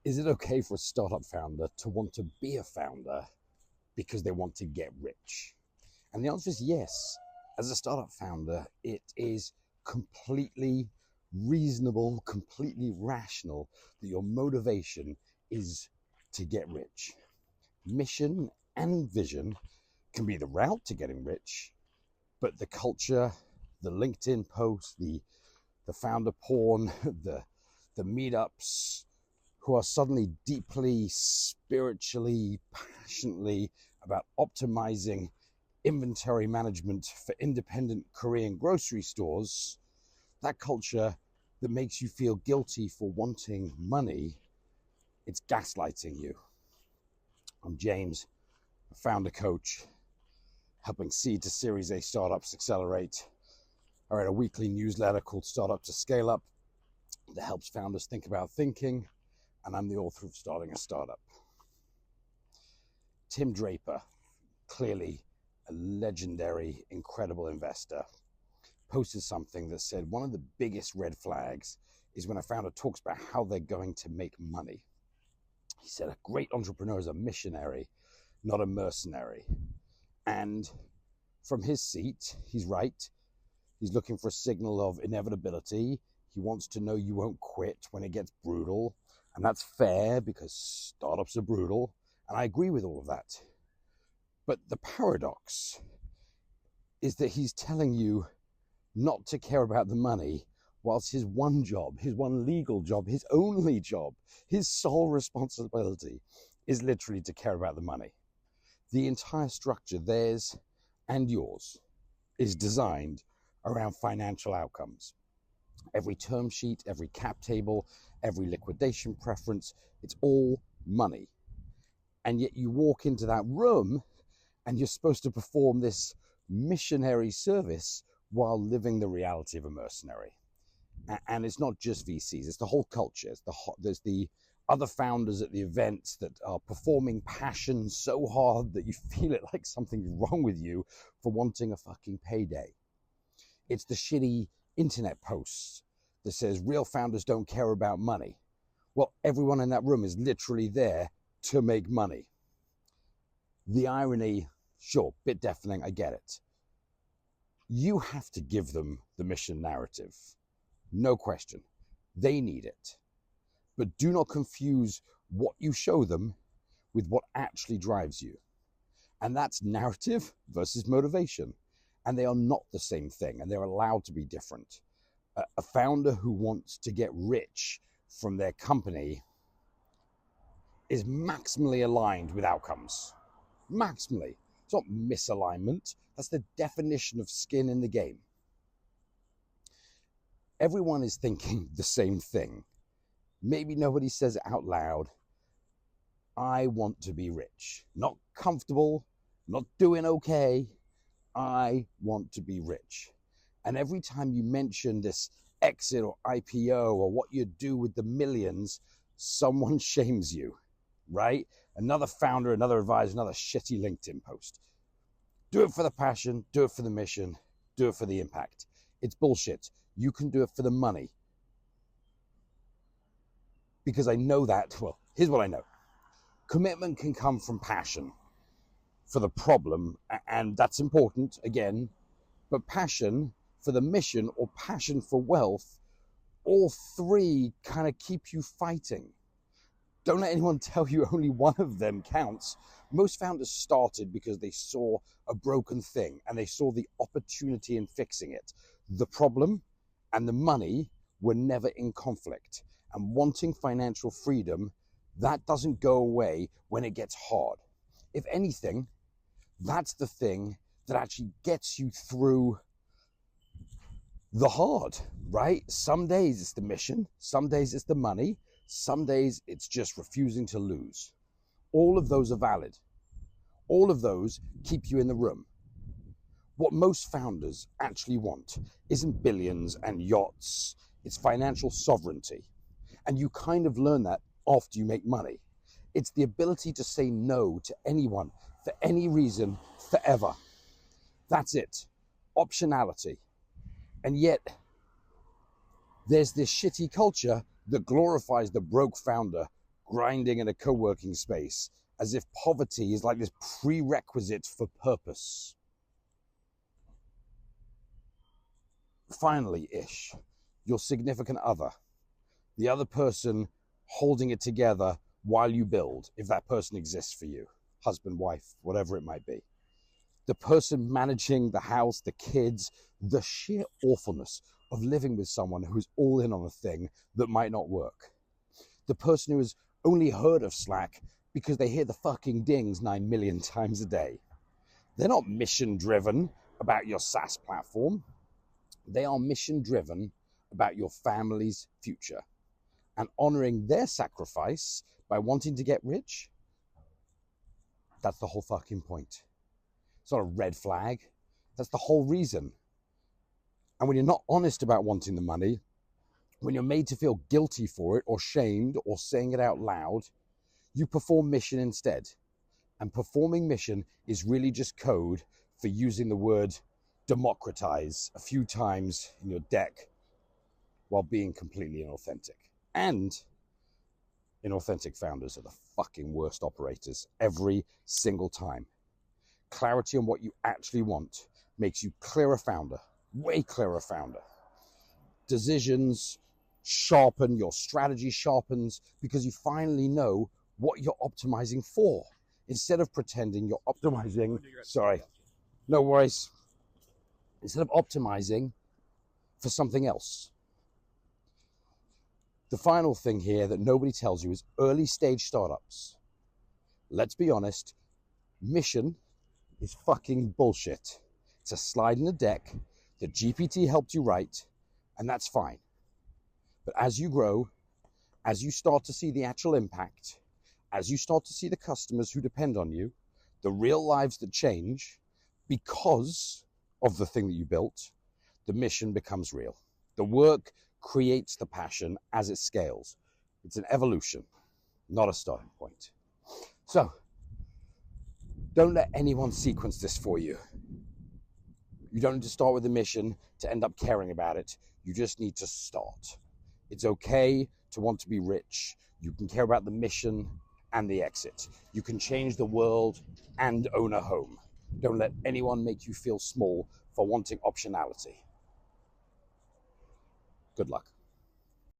Is it okay for a startup founder to want to be a founder because they want to get rich? And the answer is yes. As a startup founder, it is completely reasonable, completely rational that your motivation is to get rich. Mission and vision can be the route to getting rich, but the culture, the LinkedIn posts, the founder porn, the meetups, who are suddenly deeply, spiritually, passionately about optimizing inventory management for independent Korean grocery stores, that culture that makes you feel guilty for wanting money, it's gaslighting you. I'm James, a founder coach, helping seed to Series A startups accelerate. I write a weekly newsletter called StartUp To ScaleUp that helps founders think about thinking, and I'm the author of Starting a Startup. Tim Draper, clearly a legendary, incredible investor, posted something that said one of the biggest red flags is when a founder talks about how they're going to make money. He said a great entrepreneur is a missionary, not a mercenary. And from his seat, he's right. He's looking for a signal of inevitability. He wants to know you won't quit when it gets brutal. And that's fair because startups are brutal. And I agree with all of that. But the paradox is that he's telling you not to care about the money, whilst his one job, his one legal job, his only job, his sole responsibility is literally to care about the money. The entire structure, theirs and yours, is designed around financial outcomes. Every term sheet, every cap table, every liquidation preference, it's all money. And yet you walk into that room and you're supposed to perform this missionary service while living the reality of a mercenary. And it's not just VCs, it's the whole culture. There's the other founders at the events that are performing passion so hard that you feel it like something's wrong with you for wanting a fucking payday. It's the shitty internet posts that says real founders don't care about money. Well, everyone in that room is literally there to make money. The irony, sure, bit deafening, I get it. You have to give them the mission narrative. No question. They need it. But do not confuse what you show them with what actually drives you. And that's narrative versus motivation. And they are not the same thing, and they're allowed to be different. A founder who wants to get rich from their company is maximally aligned with outcomes. Maximally. It's not misalignment. That's the definition of skin in the game. Everyone is thinking the same thing. Maybe nobody says it out loud. I want to be rich. Not comfortable, not doing okay. I want to be rich. And every time you mention this exit or IPO or what you do with the millions, someone shames you, right? Another founder, another advisor, another shitty LinkedIn post. Do it for the passion, do it for the mission, do it for the impact. It's bullshit. You can do it for the money. Because I know that, well, here's what I know. Commitment can come from passion for the problem, and that's important, again, but passion for the mission or passion for wealth, all three kind of keep you fighting. Don't let anyone tell you only one of them counts. Most founders started because they saw a broken thing and they saw the opportunity in fixing it. The problem and the money were never in conflict. And wanting financial freedom, that doesn't go away when it gets hard. If anything, that's the thing that actually gets you through the hard, right? Some days it's the mission, some days it's the money, some days it's just refusing to lose. All of those are valid. All of those keep you in the room. What most founders actually want isn't billions and yachts, it's financial sovereignty. And you kind of learn that after you make money. It's the ability to say no to anyone for any reason forever. That's it. Optionality. And yet, there's this shitty culture that glorifies the broke founder grinding in a co-working space as if poverty is like this prerequisite for purpose. Finally-ish, your significant other, the other person holding it together while you build, if that person exists for you, husband, wife, whatever it might be. The person managing the house, the kids, the sheer awfulness of living with someone who's all in on a thing that might not work. The person who has only heard of Slack because they hear the fucking dings 9 million times a day. They're not mission-driven about your SaaS platform. They are mission-driven about your family's future and honoring their sacrifice by wanting to get rich. That's the whole fucking point. It's not a red flag. That's the whole reason. And when you're not honest about wanting the money, when you're made to feel guilty for it or shamed or saying it out loud, you perform mission instead. And performing mission is really just code for using the word democratize a few times in your deck while being completely inauthentic. And inauthentic founders are the fucking worst operators every single time. Clarity on what you actually want makes you clearer founder, way clearer founder. Decisions sharpen, your strategy sharpens because you finally know what you're optimizing for. Instead of pretending you're optimizing, sorry, no worries. Instead of optimizing for something else. The final thing here that nobody tells you is early stage startups. Let's be honest, mission is fucking bullshit. It's a slide in the deck that GPT helped you write, and that's fine. But as you grow, as you start to see the actual impact, as you start to see the customers who depend on you, the real lives that change because of the thing that you built, the mission becomes real. The work creates the passion as it scales. It's an evolution, not a starting point. So, don't let anyone sequence this for you. You don't need to start with a mission to end up caring about it. You just need to start. It's okay to want to be rich. You can care about the mission and the exit. You can change the world and own a home. Don't let anyone make you feel small for wanting optionality. Good luck.